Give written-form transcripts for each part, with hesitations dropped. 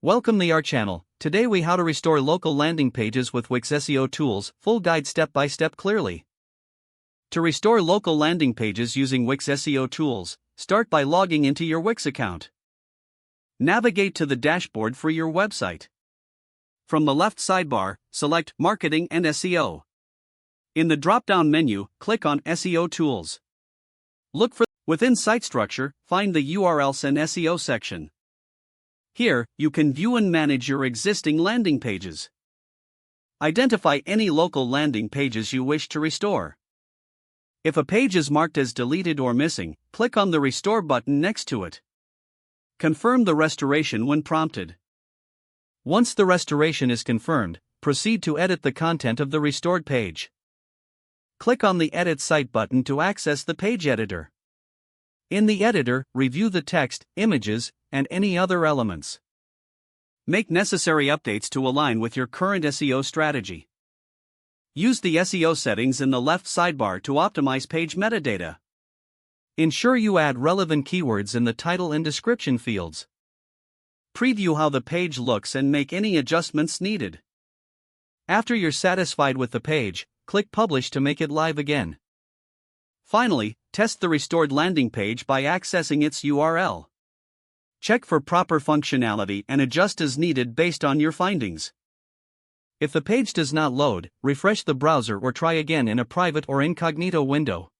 Welcome to our channel. Today we how to restore local landing pages with Wix SEO tools, full guide step by step clearly. To restore local landing pages using Wix SEO tools, start by logging into your Wix account. Navigate to the dashboard for your website. From the left sidebar, select Marketing and SEO. In the drop-down menu, click on SEO Tools. Look for within Site Structure, find the URLs and SEO section. Here, you can view and manage your existing landing pages. Identify any local landing pages you wish to restore. If a page is marked as deleted or missing, click on the Restore button next to it. Confirm the restoration when prompted. Once the restoration is confirmed, proceed to edit the content of the restored page. Click on the Edit Site button to access the page editor. In the editor, review the text, images, and any other elements. Make necessary updates to align with your current SEO strategy. Use the SEO settings in the left sidebar to optimize page metadata. Ensure you add relevant keywords in the title and description fields. Preview how the page looks and make any adjustments needed. After you're satisfied with the page, click Publish to make it live again. Finally, test the restored landing page by accessing its URL. Check for proper functionality and adjust as needed based on your findings. If the page does not load, refresh the browser or try again in a private or incognito window.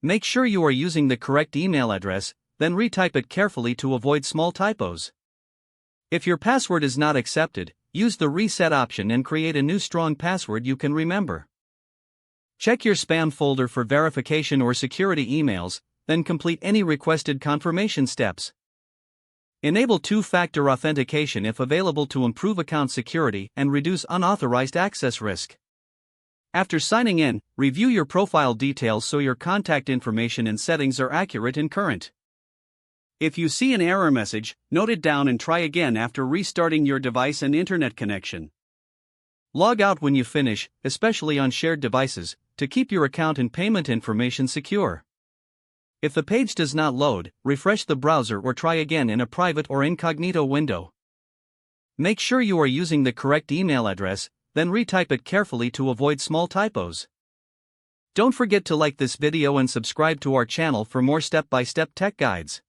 Make sure you are using the correct email address, then retype it carefully to avoid small typos. If your password is not accepted, use the reset option and create a new strong password you can remember. Check your spam folder for verification or security emails, then complete any requested confirmation steps. Enable two-factor authentication if available to improve account security and reduce unauthorized access risk. After signing in, review your profile details so your contact information and settings are accurate and current. If you see an error message, note it down and try again after restarting your device and internet connection. Log out when you finish, especially on shared devices, to keep your account and payment information secure. If the page does not load, refresh the browser or try again in a private or incognito window. Make sure you are using the correct email address, then retype it carefully to avoid small typos. Don't forget to like this video and subscribe to our channel for more step-by-step tech guides.